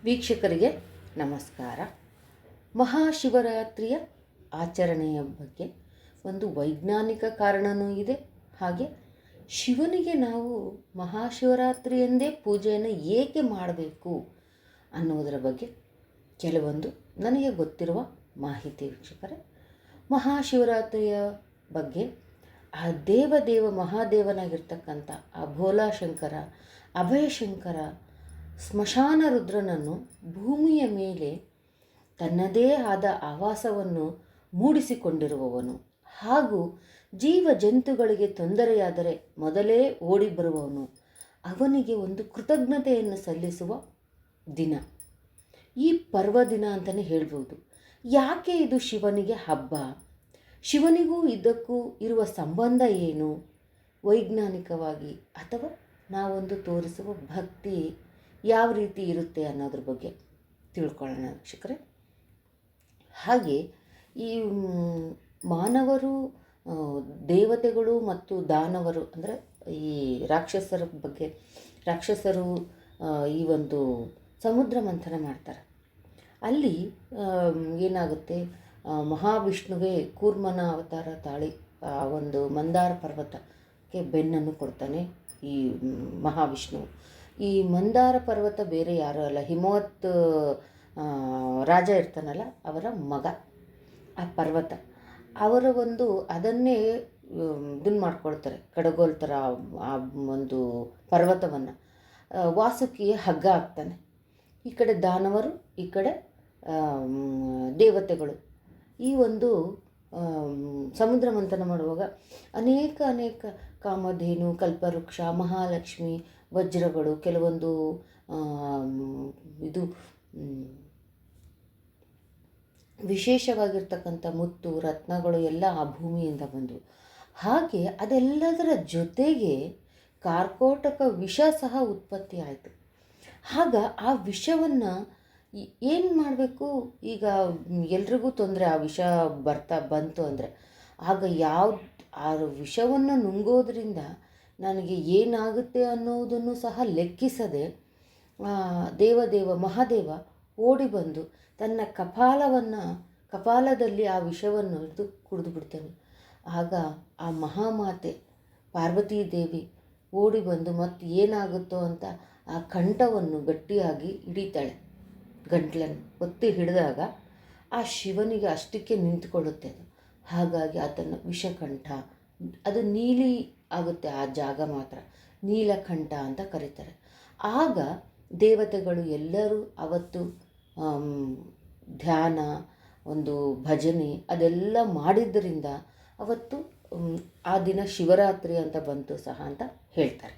ವೀಕ್ಷಕರಿಗೆ ನಮಸ್ಕಾರ. ಮಹಾಶಿವರಾತ್ರಿಯ ಆಚರಣೆಯ ಬಗ್ಗೆ ಒಂದು ವೈಜ್ಞಾನಿಕ ಕಾರಣವೂ ಇದೆ. ಹಾಗೆ ಶಿವನಿಗೆ ನಾವು ಮಹಾಶಿವರಾತ್ರಿ ಎಂದೇ ಪೂಜೆಯನ್ನು ಏಕೆ ಮಾಡಬೇಕು ಅನ್ನೋದರ ಬಗ್ಗೆ ಕೆಲವೊಂದು ನನಗೆ ಗೊತ್ತಿರುವ ಮಾಹಿತಿ ವೀಕ್ಷಕರೇ. ಮಹಾಶಿವರಾತ್ರಿಯ ಬಗ್ಗೆ ಆ ದೇವ ಮಹಾದೇವನಾಗಿರ್ತಕ್ಕಂಥ ಆ ಭೋಲಾಶಂಕರ, ಅಭಯಶಂಕರ, ಸ್ಮಶಾನ ರುದ್ರನನ್ನು ಭೂಮಿಯ ಮೇಲೆ ತನ್ನದೇ ಆದ ಆವಾಸವನ್ನು ಮೂಡಿಸಿಕೊಂಡಿರುವವನು ಹಾಗೂ ಜೀವ ಜಂತುಗಳಿಗೆ ತೊಂದರೆಯಾದರೆ ಮೊದಲೇ ಓಡಿ ಬರುವವನು. ಅವನಿಗೆ ಒಂದು ಕೃತಜ್ಞತೆಯನ್ನು ಸಲ್ಲಿಸುವ ದಿನ ಈ ಪರ್ವದಿನ ಅಂತಲೇ ಹೇಳ್ಬೋದು. ಯಾಕೆ ಇದು ಶಿವನಿಗೆ ಹಬ್ಬ? ಶಿವನಿಗೂ ಇದಕ್ಕೂ ಇರುವ ಸಂಬಂಧ ಏನು ವೈಜ್ಞಾನಿಕವಾಗಿ, ಅಥವಾ ನಾವೊಂದು ತೋರಿಸುವ ಭಕ್ತಿ ಯಾವ ರೀತಿ ಇರುತ್ತೆ ಅನ್ನೋದ್ರ ಬಗ್ಗೆ ತಿಳ್ಕೊಳ್ಳೋಣ ವೀಕ್ಷಕರೇ. ಹಾಗೆ ಈ ಮಾನವರು, ದೇವತೆಗಳು ಮತ್ತು ದಾನವರು ಅಂದರೆ ಈ ರಾಕ್ಷಸರ ಬಗ್ಗೆ, ರಾಕ್ಷಸರು ಈ ಒಂದು ಸಮುದ್ರ ಮಂಥನ ಮಾಡ್ತಾರೆ. ಅಲ್ಲಿ ಏನಾಗುತ್ತೆ, ಮಹಾವಿಷ್ಣುವೇ ಕೂರ್ಮನ ಅವತಾರ ತಾಳಿ ಆ ಒಂದು ಮಂದಾರ ಪರ್ವತಕ್ಕೆ ಬೆನ್ನನ್ನು ಕೊಡ್ತಾನೆ ಈ ಮಹಾವಿಷ್ಣು. ಈ ಮಂದಾರ ಪರ್ವತ ಬೇರೆ ಯಾರೂ ಅಲ್ಲ, ಹಿಮವತ್ ರಾಜ ಇರ್ತಾನಲ್ಲ ಅವರ ಮಗ ಆ ಪರ್ವತ. ಅವರ ಒಂದು ಅದನ್ನೇ ಇದನ್ನು ಮಾಡ್ಕೊಳ್ತಾರೆ, ಕಡಗೋಲ್ ಥರ ಆ ಒಂದು ಪರ್ವತವನ್ನು. ವಾಸುಕಿಯ ಹಗ್ಗ ಆಗ್ತಾನೆ. ಈ ಕಡೆ ದಾನವರು, ಈ ಕಡೆ ದೇವತೆಗಳು. ಈ ಒಂದು ಸಮುದ್ರ ಮಂಥನ ಮಾಡುವಾಗ ಅನೇಕ ಕಾಮಧೇನು, ಕಲ್ಪವೃಕ್ಷ, ಮಹಾಲಕ್ಷ್ಮಿ, ವಜ್ರಗಳು, ಕೆಲವೊಂದು ಇದು ವಿಶೇಷವಾಗಿರ್ತಕ್ಕಂಥ ಮುತ್ತು ರತ್ನಗಳು ಎಲ್ಲ ಆ ಭೂಮಿಯಿಂದ ಬಂದವು. ಹಾಗೆ ಅದೆಲ್ಲದರ ಜೊತೆಗೆ ಕಾರ್ಕೋಟಕ ವಿಷ ಸಹ ಉತ್ಪತ್ತಿ ಆಯಿತು. ಆಗ ಆ ವಿಷವನ್ನು ಏನು ಮಾಡಬೇಕು? ಈಗ ಎಲ್ರಿಗೂ ತೊಂದರೆ, ಆ ವಿಷ ಬಂತು ಅಂದರೆ. ಆಗ ಆ ವಿಷವನ್ನು ನುಂಗೋದ್ರಿಂದ ನನಗೆ ಏನಾಗುತ್ತೆ ಅನ್ನೋದನ್ನು ಸಹ ಲೆಕ್ಕಿಸದೆ ಮಹಾದೇವ ಓಡಿ ಬಂದು ತನ್ನ ಕಪಾಲದಲ್ಲಿ ಆ ವಿಷವನ್ನು ಹಿಡಿದು ಕುಡಿದು ಬಿಡ್ತಾನೆ. ಆಗ ಆ ಮಹಾಮಾತೆ ಪಾರ್ವತೀ ದೇವಿ ಓಡಿ ಬಂದು ಮತ್ತೆ ಏನಾಗುತ್ತೋ ಅಂತ ಆ ಕಂಠವನ್ನು ಗಟ್ಟಿಯಾಗಿ ಹಿಡಿತಾಳೆ. ಗಂಟ್ಲನ್ನು ಒತ್ತಿ ಹಿಡಿದಾಗ ಆ ಶಿವನಿಗೆ ಅಷ್ಟಕ್ಕೆ ನಿಂತುಕೊಳ್ಳುತ್ತೆ ಅದು. ಹಾಗಾಗಿ ಅದನ್ನು ವಿಷಕಂಠ, ಅದು ನೀಲಿ ಆಗುತ್ತೆ ಆ ಜಾಗ ಮಾತ್ರ, ನೀಲಕಂಠ ಅಂತ ಕರೀತಾರೆ. ಆಗ ದೇವತೆಗಳು ಎಲ್ಲರೂ ಅವತ್ತು ಧ್ಯಾನ, ಒಂದು ಭಜನೆ ಅದೆಲ್ಲ ಮಾಡಿದ್ದರಿಂದ ಅವತ್ತು ಆ ದಿನ ಶಿವರಾತ್ರಿ ಅಂತ ಬಂತು ಸಹ ಅಂತ ಹೇಳ್ತಾರೆ.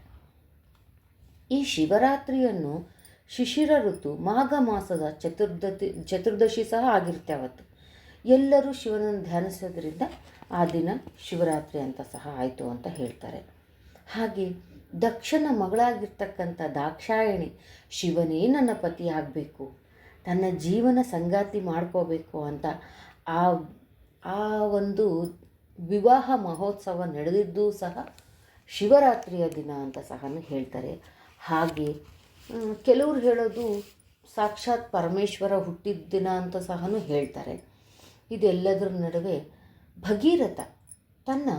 ಈ ಶಿವರಾತ್ರಿಯನ್ನು ಶಿಶಿರ ಋತು ಮಾಘ ಮಾಸದ ಚತುರ್ದಶಿ ಸಹ ಆಗಿರುತ್ತೆ. ಅವತ್ತು ಎಲ್ಲರೂ ಶಿವನನ್ನು ಧ್ಯಾನಿಸೋದ್ರಿಂದ ಆ ದಿನ ಶಿವರಾತ್ರಿ ಅಂತ ಸಹ ಆಯಿತು ಅಂತ ಹೇಳ್ತಾರೆ. ಹಾಗೆ ದಕ್ಷನ ಮಗಳಾಗಿರ್ತಕ್ಕಂಥ ದಾಕ್ಷಾಯಣಿ ಶಿವನೇ ನನ್ನ ಪತಿ ಆಗಬೇಕು, ತನ್ನ ಜೀವನ ಸಂಗಾತಿ ಮಾಡ್ಕೋಬೇಕು ಅಂತ ಆ ಒಂದು ವಿವಾಹ ಮಹೋತ್ಸವ ನಡೆದಿದ್ದೂ ಸಹ ಶಿವರಾತ್ರಿಯ ದಿನ ಅಂತ ಸಹ ಹೇಳ್ತಾರೆ. ಹಾಗೆ ಕೆಲವರು ಹೇಳೋದು ಸಾಕ್ಷಾತ್ ಪರಮೇಶ್ವರ ಹುಟ್ಟಿದ ದಿನ ಅಂತ ಸಹ ಹೇಳ್ತಾರೆ. ಇದೆಲ್ಲದರ ನಡುವೆ ಭಗೀರಥ ತನ್ನ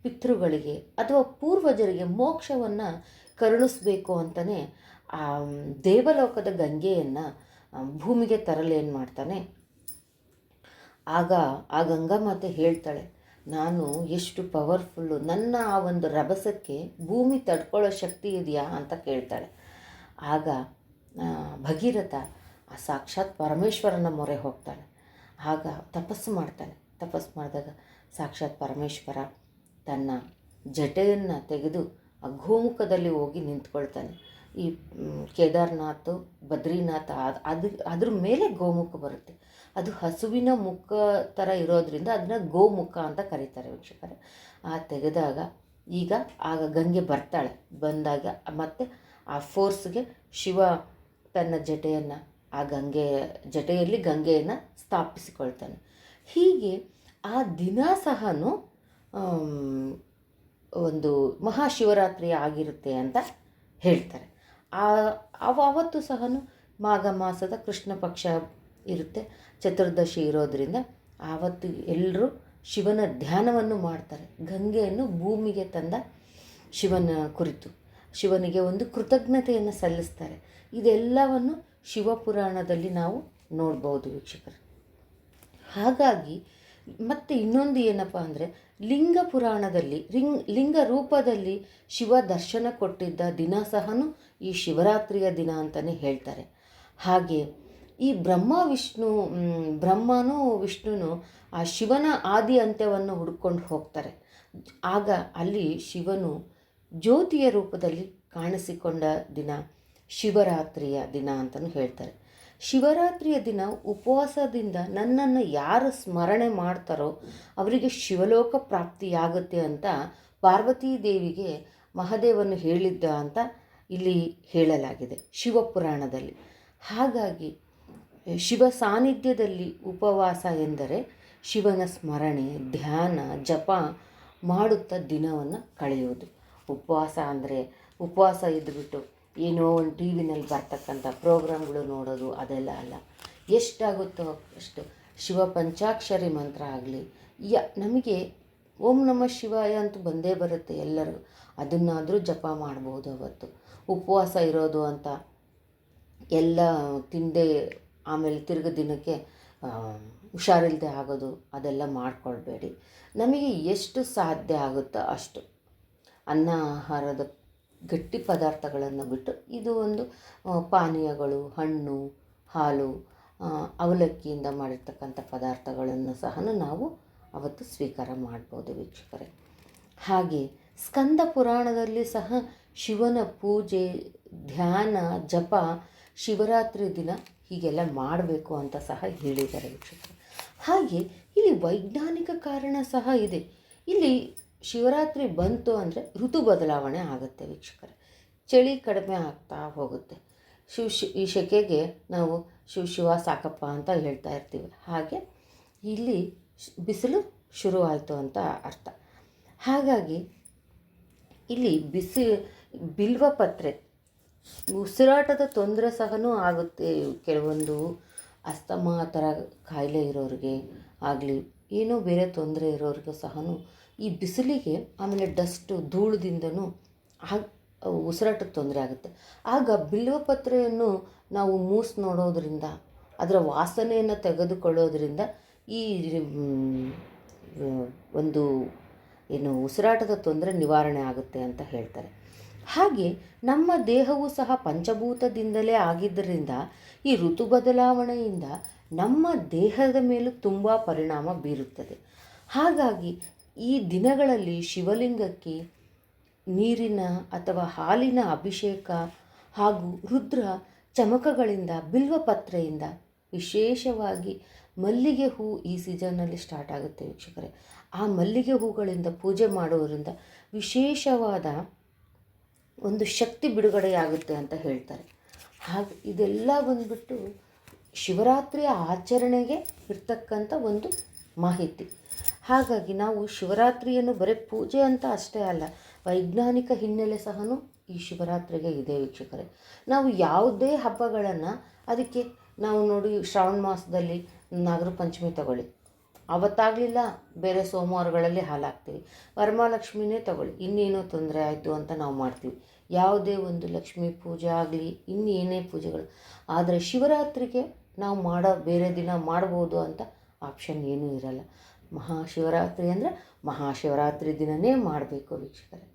ಪಿತೃಗಳಿಗೆ ಅಥವಾ ಪೂರ್ವಜರಿಗೆ ಮೋಕ್ಷವನ್ನು ಕರುಣಿಸಬೇಕು ಅಂತಲೇ ಆ ದೇವಲೋಕದ ಗಂಗೆಯನ್ನು ಭೂಮಿಗೆ ತರಲು ಏನು ಮಾಡ್ತಾನೆ, ಆಗ ಆ ಗಂಗಾಮಾತೆ ಹೇಳ್ತಾಳೆ, ನಾನು ಎಷ್ಟು ಪವರ್ಫುಲ್ಲು, ನನ್ನ ಆ ಒಂದು ರಭಸಕ್ಕೆ ಭೂಮಿ ತಡ್ಕೊಳ್ಳೋ ಶಕ್ತಿ ಇದೆಯಾ ಅಂತ ಕೇಳ್ತಾಳೆ. ಆಗ ಭಗೀರಥ ಆ ಸಾಕ್ಷಾತ್ ಪರಮೇಶ್ವರನ ಮೊರೆ ಹೋಗ್ತಾನೆ. ಆಗ ತಪಸ್ಸು ಮಾಡಿದಾಗ ಸಾಕ್ಷಾತ್ ಪರಮೇಶ್ವರ ತನ್ನ ಜಟೆಯನ್ನು ತೆಗೆದು ಆ ಗೋಮುಖದಲ್ಲಿ ಹೋಗಿ ನಿಂತ್ಕೊಳ್ತಾನೆ. ಈ ಕೇದಾರ್ನಾಥ್, ಬದ್ರಿನಾಥ ಅದ್ರ ಮೇಲೆ ಗೋಮುಖ ಬರುತ್ತೆ. ಅದು ಹಸುವಿನ ಮುಖ ಥರ ಇರೋದ್ರಿಂದ ಅದನ್ನ ಗೋಮುಖ ಅಂತ ಕರೀತಾರೆ ವೀಕ್ಷಕರೇ. ತೆಗೆದಾಗ ಆಗ ಗಂಗೆ ಬರ್ತಾಳೆ. ಬಂದಾಗ ಮತ್ತೆ ಆ ಫೋರ್ಸ್ಗೆ ಶಿವ ತನ್ನ ಜಟೆಯನ್ನು ಆ ಜಟೆಯಲ್ಲಿ ಗಂಗೆಯನ್ನು ಸ್ಥಾಪಿಸಿಕೊಳ್ತಾನೆ. ಹೀಗೆ ಆ ದಿನ ಸಹ ಒಂದು ಮಹಾಶಿವರಾತ್ರಿ ಆಗಿರುತ್ತೆ ಅಂತ ಹೇಳ್ತಾರೆ. ಅವತ್ತು ಸಹ ಮಾಘ ಮಾಸದ ಕೃಷ್ಣ ಪಕ್ಷ ಇರುತ್ತೆ, ಚತುರ್ದಶಿ ಇರೋದರಿಂದ ಆವತ್ತು ಎಲ್ಲರೂ ಶಿವನ ಧ್ಯಾನವನ್ನು ಮಾಡ್ತಾರೆ. ಗಂಗೆಯನ್ನು ಭೂಮಿಗೆ ತಂದ ಶಿವನ ಕುರಿತು ಶಿವನಿಗೆ ಒಂದು ಕೃತಜ್ಞತೆಯನ್ನು ಸಲ್ಲಿಸ್ತಾರೆ. ಇದೆಲ್ಲವನ್ನು ಶಿವಪುರಾಣದಲ್ಲಿ ನಾವು ನೋಡ್ಬೋದು ವೀಕ್ಷಕರು. ಹಾಗಾಗಿ ಮತ್ತು ಇನ್ನೊಂದು ಏನಪ್ಪ ಅಂದರೆ, ಲಿಂಗ ಪುರಾಣದಲ್ಲಿ ಲಿಂಗ ರೂಪದಲ್ಲಿ ಶಿವ ದರ್ಶನ ಕೊಟ್ಟಿದ್ದ ದಿನ ಸಹನೂ ಈ ಶಿವರಾತ್ರಿಯ ದಿನ ಅಂತಲೇ ಹೇಳ್ತಾರೆ. ಹಾಗೆ ಈ ಬ್ರಹ್ಮನೂ ವಿಷ್ಣುನು ಆ ಶಿವನ ಆದಿ ಅಂತ್ಯವನ್ನು ಹುಡ್ಕೊಂಡು ಹೋಗ್ತಾರೆ. ಆಗ ಅಲ್ಲಿ ಶಿವನು ಜ್ಯೋತಿಯ ರೂಪದಲ್ಲಿ ಕಾಣಿಸಿಕೊಂಡ ದಿನ ಶಿವರಾತ್ರಿಯ ದಿನ ಅಂತಲೂ ಹೇಳ್ತಾರೆ. ಶಿವರಾತ್ರಿಯ ದಿನ ಉಪವಾಸದಿಂದ ನನ್ನನ್ನು ಯಾರು ಸ್ಮರಣೆ ಮಾಡ್ತಾರೋ ಅವರಿಗೆ ಶಿವಲೋಕ ಪ್ರಾಪ್ತಿಯಾಗುತ್ತೆ ಅಂತ ಪಾರ್ವತೀ ದೇವಿಗೆ ಮಹಾದೇವನು ಹೇಳಿದ್ದ ಅಂತ ಇಲ್ಲಿ ಹೇಳಲಾಗಿದೆ ಶಿವಪುರಾಣದಲ್ಲಿ. ಹಾಗಾಗಿ ಶಿವ ಸಾನ್ನಿಧ್ಯದಲ್ಲಿ ಉಪವಾಸ ಎಂದರೆ ಶಿವನ ಸ್ಮರಣೆ, ಧ್ಯಾನ, ಜಪ ಮಾಡುತ್ತಾ ದಿನವನ್ನು ಕಳೆಯೋದು. ಉಪವಾಸ ಅಂದರೆ ಉಪವಾಸ ಇದ್ದುಬಿಟ್ಟು ಏನೋ ಒಂದು ಟಿ ವಿನಲ್ಲಿ ಬರ್ತಕ್ಕಂಥ ಪ್ರೋಗ್ರಾಮ್ಗಳು ನೋಡೋದು ಅದೆಲ್ಲ ಅಲ್ಲ. ಎಷ್ಟಾಗುತ್ತೋ ಅಷ್ಟು ಶಿವ ಪಂಚಾಕ್ಷರಿ ಮಂತ್ರ ಆಗಲಿ, ನಮಗೆ ಓಂ ನಮಃ ಶಿವಾಯ ಅಂತೂ ಬಂದೇ ಬರುತ್ತೆ ಎಲ್ಲರಿಗೂ, ಅದನ್ನಾದರೂ ಜಪ ಮಾಡ್ಬೋದು. ಅವತ್ತು ಉಪವಾಸ ಇರೋದು ಅಂತ ಎಲ್ಲ ತಿಂದೆ ಆಮೇಲೆ ತಿರ್ಗ ದಿನಕ್ಕೆ ಹುಷಾರಿಲ್ಲದೆ ಆಗೋದು ಅದೆಲ್ಲ ಮಾಡ್ಕೊಳ್ಬೇಡಿ. ನಮಗೆ ಎಷ್ಟು ಸಾಧ್ಯ ಆಗುತ್ತೋ ಅಷ್ಟು ಅನ್ನ ಆಹಾರದ ಗಟ್ಟಿ ಪದಾರ್ಥಗಳನ್ನು ಬಿಟ್ಟು ಇದು ಒಂದು ಪಾನೀಯಗಳು, ಹಣ್ಣು, ಹಾಲು, ಅವಲಕ್ಕಿಯಿಂದ ಮಾಡಿರ್ತಕ್ಕಂಥ ಪದಾರ್ಥಗಳನ್ನು ಸಹ ನಾವು ಅವತ್ತು ಸ್ವೀಕಾರ ಮಾಡ್ಬೋದು ವೀಕ್ಷಕರೇ. ಹಾಗೆ ಸ್ಕಂದ ಪುರಾಣದಲ್ಲಿ ಸಹ ಶಿವನ ಪೂಜೆ, ಧ್ಯಾನ, ಜಪ ಶಿವರಾತ್ರಿ ದಿನ ಹೀಗೆಲ್ಲ ಮಾಡಬೇಕು ಅಂತ ಸಹ ಹೇಳಿದ್ದಾರೆ ವೀಕ್ಷಕರೇ. ಹಾಗೆ ಇಲ್ಲಿ ವೈಜ್ಞಾನಿಕ ಕಾರಣ ಸಹ ಇದೆ. ಇಲ್ಲಿ ಶಿವರಾತ್ರಿ ಬಂತು ಅಂದರೆ ಋತು ಬದಲಾವಣೆ ಆಗುತ್ತೆ ವೀಕ್ಷಕರೇ. ಚಳಿ ಕಡಿಮೆ ಆಗ್ತಾ ಹೋಗುತ್ತೆ. ಈ ಸೆಕೆಗೆ ನಾವು ಶಿವ ಸಾಕಪ್ಪ ಅಂತ ಹೇಳ್ತಾ ಇರ್ತೀವಿ. ಹಾಗೆ ಇಲ್ಲಿ ಬಿಸಿಲು ಶುರುವಾಯಿತು ಅಂತ ಅರ್ಥ. ಹಾಗಾಗಿ ಇಲ್ಲಿ ಬಿಲ್ವಪತ್ರೆ ಉಸಿರಾಟದ ತೊಂದರೆ ಸಹನೂ ಆಗುತ್ತೆ. ಕೆಲವೊಂದು ಅಸ್ತಮಾ ಥರ ಕಾಯಿಲೆ ಇರೋರಿಗೆ ಆಗಲಿ, ಏನೋ ಬೇರೆ ತೊಂದರೆ ಇರೋರಿಗೆ ಸಹನೂ ಈ ಬಿಸಿಲಿಗೆ ಆಮೇಲೆ ಡಸ್ಟು ಧೂಳದಿಂದನೂ ಉಸಿರಾಟದ ತೊಂದರೆ ಆಗುತ್ತೆ. ಆಗ ಬಿಲ್ವಪತ್ರೆಯನ್ನು ನಾವು ನೋಡೋದ್ರಿಂದ, ಅದರ ವಾಸನೆಯನ್ನು ತೆಗೆದುಕೊಳ್ಳೋದ್ರಿಂದ ಈ ಒಂದು ಉಸಿರಾಟದ ತೊಂದರೆ ನಿವಾರಣೆ ಆಗುತ್ತೆ ಅಂತ ಹೇಳ್ತಾರೆ. ಹಾಗೆ ನಮ್ಮ ದೇಹವು ಸಹ ಪಂಚಭೂತದಿಂದಲೇ ಆಗಿದ್ದರಿಂದ ಈ ಋತು ಬದಲಾವಣೆಯಿಂದ ನಮ್ಮ ದೇಹದ ಮೇಲೂ ತುಂಬ ಪರಿಣಾಮ ಬೀರುತ್ತದೆ. ಹಾಗಾಗಿ ಈ ದಿನಗಳಲ್ಲಿ ಶಿವಲಿಂಗಕ್ಕೆ ನೀರಿನ ಅಥವಾ ಹಾಲಿನ ಅಭಿಷೇಕ ಹಾಗೂ ರುದ್ರ ಚಮಕಗಳಿಂದ, ಬಿಲ್ವಪತ್ರೆಯಿಂದ, ವಿಶೇಷವಾಗಿ ಮಲ್ಲಿಗೆ ಹೂ ಈ ಸೀಸನ್ನಲ್ಲಿ ಸ್ಟಾರ್ಟ್ ಆಗುತ್ತೆ ವೀಕ್ಷಕರೇ. ಆ ಮಲ್ಲಿಗೆ ಹೂಗಳಿಂದ ಪೂಜೆ ಮಾಡುವುದರಿಂದ ವಿಶೇಷವಾದ ಒಂದು ಶಕ್ತಿ ಬಿಡುಗಡೆಯಾಗುತ್ತೆ ಅಂತ ಹೇಳ್ತಾರೆ. ಹಾಗೆ ಇದೆಲ್ಲ ಬಂದ್ಬಿಟ್ಟು ಶಿವರಾತ್ರಿಯ ಆಚರಣೆಗೆ ಇರ್ತಕ್ಕಂಥ ಒಂದು ಮಾಹಿತಿ. ಹಾಗಾಗಿ ನಾವು ಶಿವರಾತ್ರಿಯನ್ನು ಬರೀ ಪೂಜೆ ಅಂತ ಅಷ್ಟೇ ಅಲ್ಲ, ವೈಜ್ಞಾನಿಕ ಹಿನ್ನೆಲೆ ಸಹನೂ ಈ ಶಿವರಾತ್ರಿಗೆ ಇದೆ ವೀಕ್ಷಕರೇ. ನಾವು ಯಾವುದೇ ಹಬ್ಬಗಳನ್ನು ಅದಕ್ಕೆ ನಾವು ನೋಡಿ, ಶ್ರಾವಣ ಮಾಸದಲ್ಲಿ ನಾಗರ ಪಂಚಮಿ ತಗೊಳ್ಳಿ, ಅವತ್ತಾಗಲಿಲ್ಲ ಬೇರೆ ಸೋಮವಾರಗಳಲ್ಲಿ ಹಾಲಾಗ್ತೀವಿ. ವರಮಹಾಲಕ್ಷ್ಮಿನೇ ತಗೊಳ್ಳಿ, ಇನ್ನೇನೋ ತೊಂದರೆ ಆಯಿತು ಅಂತ ನಾವು ಮಾಡ್ತೀವಿ. ಯಾವುದೇ ಒಂದು ಲಕ್ಷ್ಮೀ ಪೂಜೆ ಆಗಲಿ, ಇನ್ನೇನೇ ಪೂಜೆಗಳು. ಆದರೆ ಶಿವರಾತ್ರಿಗೆ ನಾವು ಬೇರೆ ದಿನ ಮಾಡ್ಬೋದು ಅಂತ ಆಪ್ಷನ್ ಏನೂ ಇರಲ್ಲ. ಮಹಾಶಿವರಾತ್ರಿ ಅಂದರೆ ಮಹಾಶಿವರಾತ್ರಿ ದಿನವೇ ಮಾಡಬೇಕು ವೀಕ್ಷಕರೇ.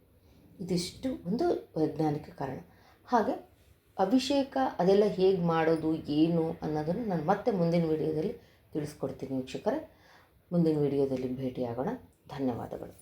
ಇದಿಷ್ಟು ಒಂದು ವೈಜ್ಞಾನಿಕ ಕಾರಣ. ಹಾಗೆ ಅಭಿಷೇಕ ಅದೆಲ್ಲ ಹೇಗೆ ಮಾಡೋದು ಏನು ಅನ್ನೋದನ್ನು ನಾನು ಮತ್ತೆ ಮುಂದಿನ ವಿಡಿಯೋದಲ್ಲಿ ತಿಳಿಸ್ಕೊಡ್ತೀನಿ ವೀಕ್ಷಕರೇ. ಮುಂದಿನ ವಿಡಿಯೋದಲ್ಲಿ ಭೇಟಿಯಾಗೋಣ. ಧನ್ಯವಾದಗಳು.